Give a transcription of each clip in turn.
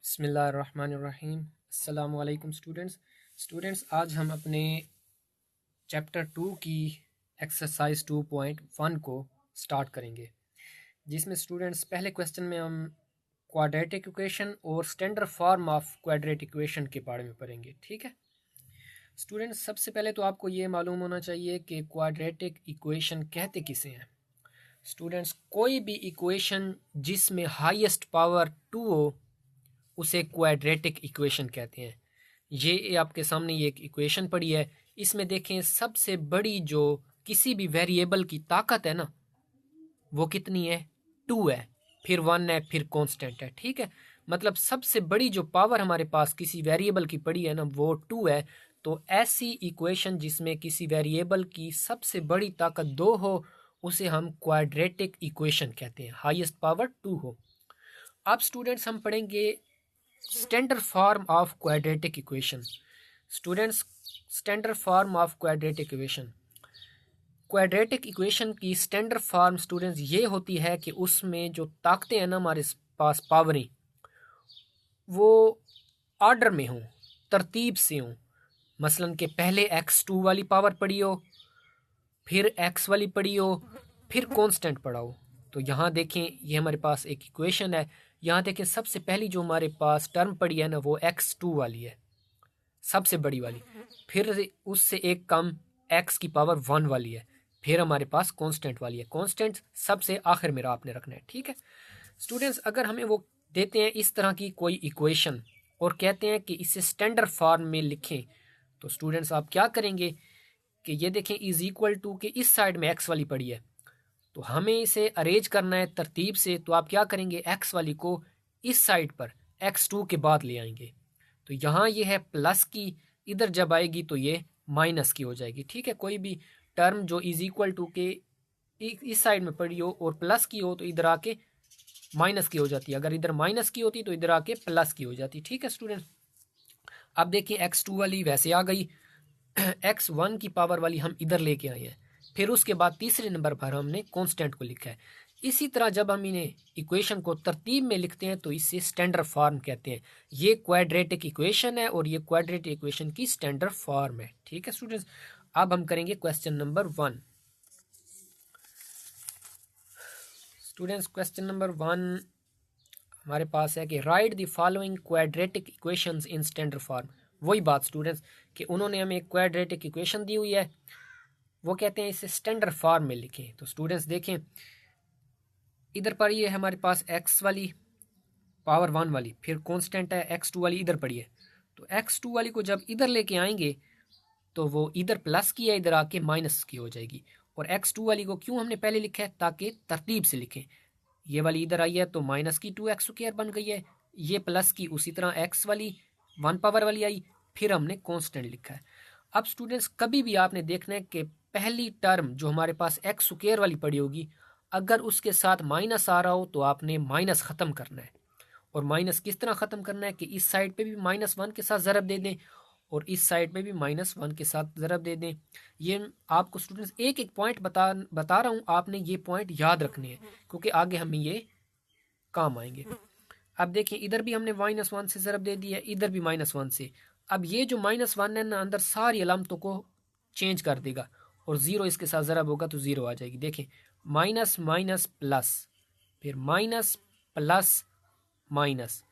बिस्मिल्लाहिर्रहमानिर्रहीम। अस्सलामु अलैकुम स्टूडेंट्स, आज हम अपने चैप्टर 2 की एक्सरसाइज 2.1 को स्टार्ट करेंगे, जिसमें स्टूडेंट्स पहले क्वेश्चन में हम क्वाड्रेटिक इक्वेशन और standard form of quadratic equation के बारे में पढ़ेंगे। ठीक है स्टूडेंट्स, सबसे पहले तो आपको ये मालूम होना चाहिए कि क्वाड्रेटिक इक्वेशन कहते किसे हैं। स्टूडेंट्स, कोई भी इक्वेशन जिसमें हाईएस्ट पावर 2 हो उसे क्वाड्रेटिक इक्वेशन कहते हैं। ये आपके सामने ये एक इक्वेशन पड़ी है, इसमें देखें सबसे बड़ी जो किसी भी वेरिएबल की ताकत है ना, वो कितनी है? 2 है, फिर 1 है, फिर कांस्टेंट है। ठीक है, मतलब सबसे बड़ी जो पावर हमारे पास किसी वेरिएबल की पड़ी है ना, वो 2 है। तो ऐसी इक्वेशन जिसमें किसी वेरिएबल की सबसे बड़ी ताकत 2 हो उसे हम क्वाड्रेटिक इक्वेशन कहते हैं, हाईएस्ट पावर 2 हो। अब स्टूडेंट्स हम पढ़ेंगे standard form of quadratic equation. Students, standard form of quadratic equation, quadratic equation की स्टैंडर्ड फॉर्म स्टूडेंट्स ये होती है कि उसमें जो ताकतें हैं ना हमारे पास पावरें, वो ऑर्डर में हों, तरतीब से हों। मसलन के पहले x2 वाली पावर पड़ी हो, फिर x वाली पड़ी हो, फिर कांस्टेंट पड़ा हो। तो यहाँ देखें, ये हमारे पास एक इक्वेशन है। यहाँ देखें सबसे पहली जो हमारे पास टर्म पड़ी है ना, वो x2 वाली है, सबसे बड़ी वाली। फिर उससे एक कम x की पावर 1 वाली है, फिर हमारे पास कांस्टेंट वाली है। कांस्टेंट सबसे आखिर में आपने रखना है। ठीक है स्टूडेंट्स, अगर हमें वो देते हैं इस तरह की कोई इक्वेशन और कहते हैं कि इसे स्टैंडर्ड फॉर्म में लिखें, तो स्टूडेंट्स आप क्या करेंगे कि ये देखें इज इक्वल टू के इस साइड में x वाली पड़ी है, तो हमें इसे अरेंज करना है तरतीब से। तो आप क्या करेंगे, x वाली को इस साइड पर x2 के बाद ले आएंगे। तो यहाँ ये है प्लस की, इधर जब आएगी तो ये माइनस की हो जाएगी। ठीक है, कोई भी टर्म जो इज इक्वल टू के इस साइड में पड़ी हो और प्लस की हो तो इधर आके माइनस की हो जाती है, अगर इधर माइनस की होती तो इधर आके प्लस की हो जाती। ठीक है स्टूडेंट, अब देखिए x2 वाली वैसे आ गई, x1 की पावर वाली हम इधर लेके आए हैं, फिर उसके बाद तीसरे नंबर पर हमने कांस्टेंट को लिखा है। इसी तरह जब हम इन्हें इक्वेशन को तरतीब में लिखते हैं तो इसे स्टैंडर्ड फॉर्म कहते हैं। ये क्वाड्रेटिक इक्वेशन है और ये क्वाड्रेटिक इक्वेशन की स्टैंडर्ड फॉर्म है। ठीक है स्टूडेंट्स, अब हम करेंगे question number 1। Students, question number 1 हमारे पास है कि right the following quadratic equations in standard form. वही बात स्टूडेंट्स कि उन्होंने हमें एक क्वाड्रेटिक इक्वेशन दी हुई है, वो कहते हैं इसे स्टैंडर्ड फॉर्म में लिखें। तो स्टूडेंट्स देखें, इधर पर ये है हमारे पास x वाली पावर 1 वाली, फिर कांस्टेंट है x2 वाली इधर पड़ी है। तो x2 वाली को जब इधर लेके आएंगे तो वो इधर प्लस की है, इधर आके माइनस की हो जाएगी। और x2 वाली को क्यों हमने पहले लिखा है, ताकि तरतीब से लिखें। ये वाली इधर आई है तो माइनस की 2x² बन गई है, ये प्लस की उसी तरह x वाली 1 पावर वाली आई, फिर हमने कांस्टेंट लिखा है। अब स्टूडेंट्स कभी भी आपने देखना है कि पहली टर्म जो हमारे पास x² वाली पड़ी होगी, अगर उसके साथ माइनस आ रहा हो तो आपने माइनस ख़त्म करना है। और माइनस किस तरह ख़त्म करना है कि इस साइड पे भी -1 के साथ ज़रब दे दें और इस साइड पे भी -1 के साथ ज़रब दे दें। ये आपको स्टूडेंट्स एक एक पॉइंट बता रहा हूँ, आपने ये पॉइंट याद रखने हैं क्योंकि आगे हमें ये काम आएंगे। अब देखिए, इधर भी हमने -1 से ज़रब दे दिया, इधर भी -1 से। अब ये जो -1 है ना, अंदर सारी अलामतों को चेंज कर देगा और ज़ीरो इसके साथ ज़रब होगा तो ज़ीरो आ जाएगी। देखें, माइनस माइनस प्लस, फिर minus plus minus,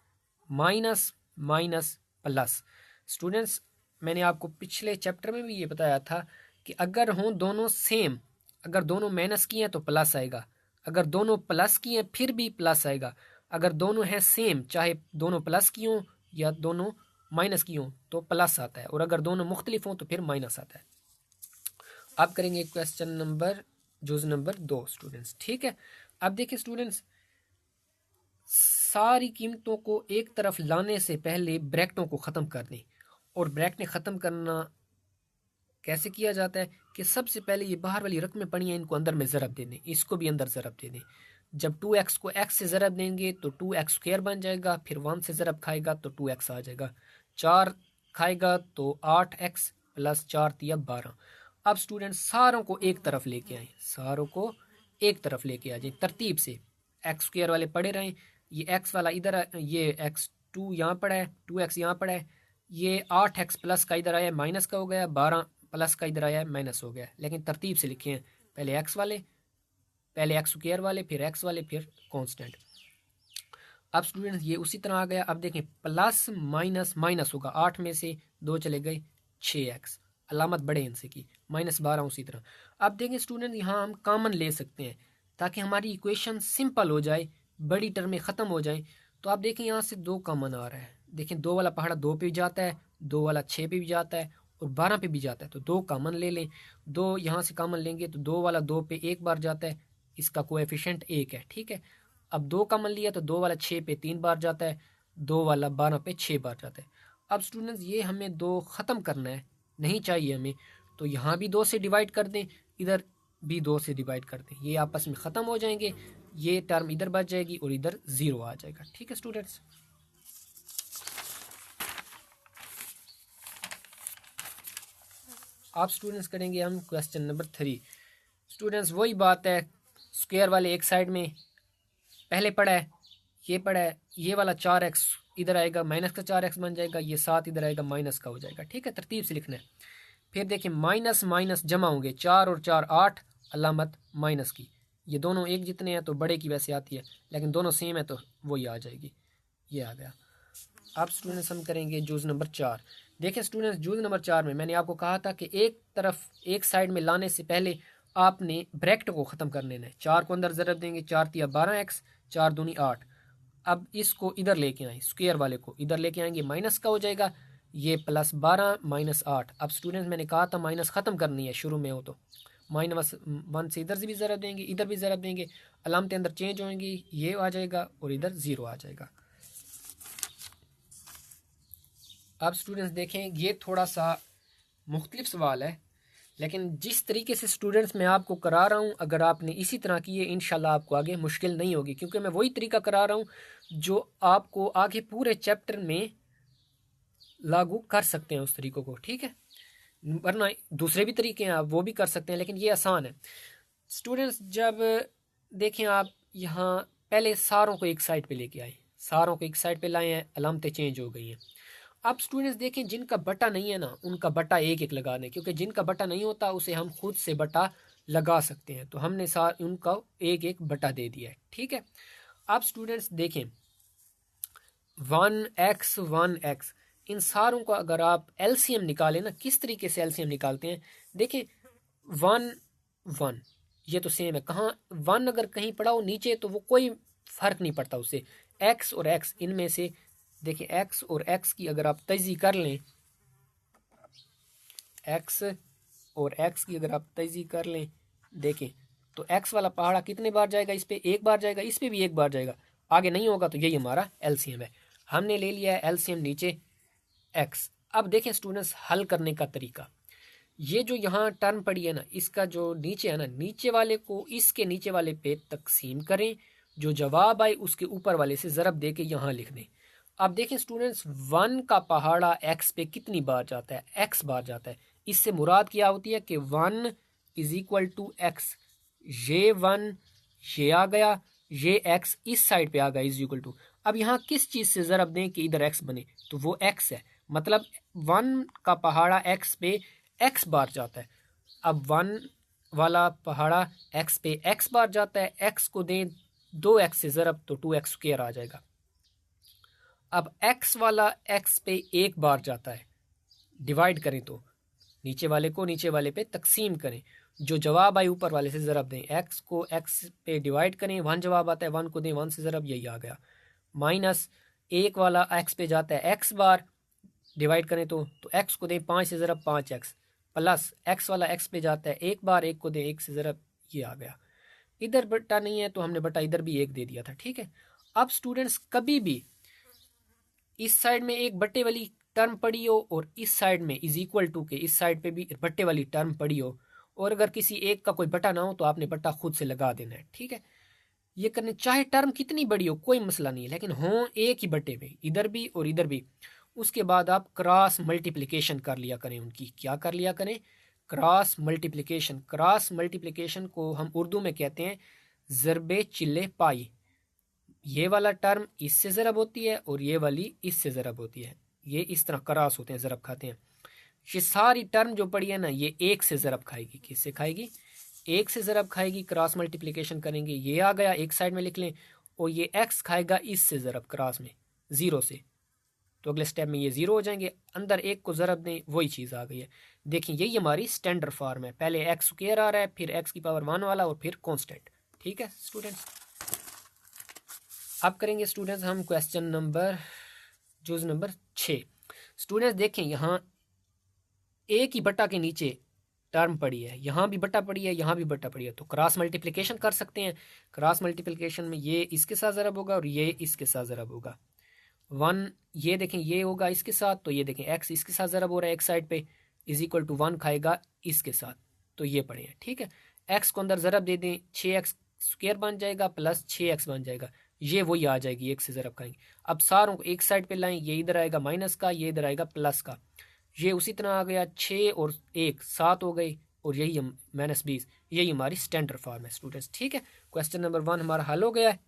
minus minus plus. Students, मैंने आपको पिछले चैप्टर में भी ये बताया था कि अगर हों दोनों सेम, अगर दोनों माइनस की हैं तो प्लस आएगा, अगर दोनों प्लस की हैं फिर भी प्लस आएगा, अगर दोनों हैं सेम, चाहे दोनों प्लस की हों या दोनों माइनस की हों तो प्लस आता है, और अगर दोनों मुख्तलिफ हों तो फिर माइनस आता है। अब करेंगे क्वेश्चन नंबर जुज़ नंबर 2 स्टूडेंट्स। ठीक है, अब देखिए स्टूडेंट्स, सारी कीमतों को एक तरफ लाने से पहले ब्रैकेटों को ख़त्म कर दें। और ब्रैकेटें ख़त्म करना कैसे किया जाता है कि सबसे पहले ये बाहर वाली रकमें पड़ी हैं, इनको अंदर में ज़रब दे दें, इसको भी अंदर ज़रब दे दें। जब 2x को x से ज़रब देंगे तो 2x² बन जाएगा, फिर 1 से ज़रब खाएगा तो 2x आ जाएगा, 4 खाएगा तो 8x प्लस 4 तिया 12। अब स्टूडेंट सारों को एक तरफ लेके आए, सारों को एक तरफ लेके आ जाए तरतीब से, x² वाले पड़े रहें, ये x वाला इधर, ये 2 यहाँ पड़ा है, 2x यहाँ पड़ा है, ये 8x प्लस का इधर आया माइनस का हो गया, 12 प्लस का इधर आया माइनस हो गया। लेकिन तरतीब से लिखे हैं, पहले x वाले, पहले x स्क्वायर वाले, फिर x वाले, फिर कांस्टेंट। अब स्टूडेंट्स ये उसी तरह आ गया। अब देखें प्लस माइनस माइनस होगा, 8 में से 2 चले गए, 6x, अलामत बड़े इनसे की, -12 उसी तरह। अब देखें स्टूडेंट यहाँ हम कॉमन ले सकते हैं ताकि हमारी इक्वेशन सिंपल हो जाए, बड़ी टर्में ख़त्म हो जाए। तो आप देखें यहाँ से 2 कॉमन आ रहा है, देखें 2 वाला पहाड़ा 2 पे भी जाता है, 2 वाला 6 पे भी जाता है और 12 पे भी जाता है, तो 2 कॉमन ले लें। 2 यहाँ से कॉमन लेंगे तो 2 वाला 2 पे एक बार जाता है, इसका कोएफिशिएंट 1 है, ठीक है। अब 2 कॉमन लिया तो 2 वाला 6 पे 3 बार जाता है, 2 वाला 12 पे 6 बार जाता है। अब स्टूडेंट्स ये हमें 2 ख़त्म करना है, नहीं चाहिए हमें, तो यहाँ भी 2 से डिवाइड कर दें, इधर भी 2 से डिवाइड कर दें, ये आपस में ख़त्म हो जाएंगे, ये टर्म इधर बच जाएगी और इधर 0 आ जाएगा, ठीक है स्टूडेंट्स। आप स्टूडेंट्स करेंगे हम क्वेश्चन नंबर 3। स्टूडेंट्स वही बात है, स्क्वायर वाले एक साइड में पहले पढ़ा है, ये पढ़ा है, ये वाला 4x इधर आएगा, माइनस का 4x बन जाएगा, ये 7 इधर आएगा, माइनस का हो जाएगा, ठीक है। तरतीब से लिखना है। फिर देखिए माइनस माइनस जमा होंगे, 4 और 4 8, अलामत माइनस की, ये दोनों एक जितने हैं तो बड़े की वैसे आती है, लेकिन दोनों सेम है तो वही आ जाएगी, ये आ गया। अब स्टूडेंट्स हम करेंगे जूज़ नंबर 4। देखिए स्टूडेंट्स जूज़ नंबर 4 में मैंने आपको कहा था कि एक तरफ एक साइड में लाने से पहले आपने ब्रैकेट को ख़त्म कर लेना है। 4 को अंदर ज़रब देंगे, 4 तिया 12x, 4 दूनी 8। अब इसको इधर लेके आए, स्क्वायर वाले को इधर लेके आएंगे, माइनस का हो जाएगा, ये +12 -8। अब स्टूडेंट्स मैंने कहा था माइनस ख़त्म करनी है शुरू में हो तो -1 से इधर से भी ज़रब देंगे, इधर भी ज़रब देंगे, अलामतें अंदर चेंज होंगी, ये आ जाएगा और इधर 0 आ जाएगा। अब स्टूडेंट्स देखें ये थोड़ा सा मुख्तलिफ सवाल है, लेकिन जिस तरीके से स्टूडेंट्स मैं आपको करा रहा हूँ, अगर आपने इसी तरह की, इंशाल्लाह आपको आगे मुश्किल नहीं होगी, क्योंकि मैं वही तरीका करा रहा हूँ जो आपको आगे पूरे चैप्टर में लागू कर सकते हैं उस तरीक़ों को, ठीक है। वरना दूसरे भी तरीके हैं, आप वो भी कर सकते हैं, लेकिन ये आसान है। स्टूडेंट्स जब देखें आप यहाँ पहले सारों को एक साइड पे लेके आए, सारों को एक साइड पे लाए हैं, अलामतें चेंज हो गई हैं। अब स्टूडेंट्स देखें जिनका बटा नहीं है ना, उनका बटा एक एक लगा दें, क्योंकि जिनका बटा नहीं होता उसे हम खुद से बटा लगा सकते हैं, तो हमने उनका एक एक बटा दे दिया है, ठीक है। अब स्टूडेंट्स देखें 1x 1x, इन सारों का अगर आप एलसीएम निकालें ना, किस तरीके से एलसीएम निकालते हैं, देखें 1 1 ये तो सेम है, कहाँ 1 अगर कहीं पड़ा हो नीचे तो वो कोई फ़र्क नहीं पड़ता उससे। x और x इनमें से देखिए x और x की अगर आप तजी कर लें, x और x की अगर आप तजी कर लें, देखें तो x वाला पहाड़ा कितने बार जाएगा, इस पे एक बार जाएगा, इस पे भी एक बार जाएगा, आगे नहीं होगा, तो यही हमारा एलसीएम है। हमने ले लिया है एलसीएम नीचे x। अब देखें स्टूडेंट्स हल करने का तरीका, ये जो यहाँ टर्म पड़ी है ना, इसका जो नीचे है ना, नीचे वाले को इसके नीचे वाले पे तकसीम करें, जो जवाब आए उसके ऊपर वाले से ज़रब दे के यहाँ लिख दें। अब देखें स्टूडेंट्स 1 का पहाड़ा x पे कितनी बार जाता है, x बार जाता है। इससे मुराद क्या होती है कि 1 = x, ये 1 ये आ गया, ये x इस साइड पे आ गया = अब यहाँ किस चीज़ से ज़रब दें कि इधर x बने, तो वो x है, मतलब 1 का पहाड़ा x पे x बार जाता है। अब 1 वाला पहाड़ा x पे x बार जाता है, x को दें 2x से ज़रब तो 2x² आ जाएगा। अब x वाला x पे एक बार जाता है, डिवाइड करें तो नीचे वाले को नीचे वाले पे तकसीम करें, जो जवाब आए ऊपर वाले से ज़रब दें, x को x पे डिवाइड करें, 1 जवाब आता है, 1 को दें 1 से ज़रब, यही आ गया। माइनस एक वाला x पे जाता है x बार, डिवाइड करें तो x को दें 5 से ज़रब 5x, प्लस x वाला x पे जाता है एक बार, 1 को दें 1 से ज़रब, ये आ गया। इधर बटा नहीं है तो हमने बटा इधर भी 1 दे दिया था, ठीक है। अब स्टूडेंट्स कभी भी इस साइड में एक बट्टे वाली टर्म पड़ी हो और इस साइड में = के इस साइड पे भी बट्टे वाली टर्म पड़ी हो, और अगर किसी एक का कोई बटा ना हो तो आपने बटा खुद से लगा देना है, ठीक है। ये करने चाहे टर्म कितनी बड़ी हो कोई मसला नहीं है, लेकिन हो एक ही बट्टे पे, इधर भी और इधर भी। उसके बाद आप क्रॉस मल्टीप्लिकेशन कर लिया करें उनकी, क्या कर लिया करें, क्रॉस मल्टीप्लिकेशन। क्रॉस मल्टीप्लिकेशन को हम उर्दू में कहते हैं ज़रबे चिल्ले पाई, ये वाला टर्म इससे ज़रब होती है और ये वाली इससे ज़रब होती है, ये इस तरह क्रॉस होते हैं, ज़रब खाते हैं। ये सारी टर्म जो पड़ी है ना, ये एक से ज़रब खाएगी। किससे खाएगी? एक से ज़रब खाएगी। क्रॉस मल्टीप्लिकेशन करेंगे, ये आ गया, एक साइड में लिख लें। और ये एक्स खाएगा इससे ज़रब, क्रॉस में ज़ीरो से, तो अगले स्टेप में ये ज़ीरो हो जाएंगे। अंदर एक को ज़रब दें, वही चीज़ आ गई है। देखिए यही हमारी स्टैंडर्ड फॉर्म है, पहले एक्स स्क्वायर आ रहा है, फिर एक्स की पावर 1 वाला, और फिर कॉन्स्टेंट। ठीक है स्टूडेंट्स, अब करेंगे स्टूडेंट्स हम क्वेश्चन नंबर जुज़ नंबर 6। स्टूडेंट्स देखें, यहाँ एक ही बट्टा के नीचे टर्म पड़ी है, यहाँ भी बट्टा पड़ी है, यहाँ भी बट्टा पड़ी है, तो क्रॉस मल्टीप्लिकेशन कर सकते हैं। क्रॉस मल्टीप्लिकेशन में ये इसके साथ ज़रब होगा और ये इसके साथ ज़रब होगा। 1 ये देखें ये होगा इसके साथ, तो ये देखें एक्स इसके साथ ज़रब हो रहा है एक साइड पे, इज इक्वल टू 1 खाएगा इसके साथ, तो ये पड़े हैं। ठीक है, एक्स को अंदर ज़रब दे दें, 6x स्क्वायर बन जाएगा प्लस 6x बन जाएगा, ये वही आ जाएगी, एक से ज़रब खाएंगे। अब सारों को एक साइड पे लाएं, ये इधर आएगा माइनस का, ये इधर आएगा प्लस का, ये उसी तरह आ गया, 6 और 1 7 हो गई, और यही हम -20, यही हमारी स्टैंडर्ड फॉर्म है स्टूडेंट्स। ठीक है, क्वेश्चन नंबर 1 हमारा हल हो गया है।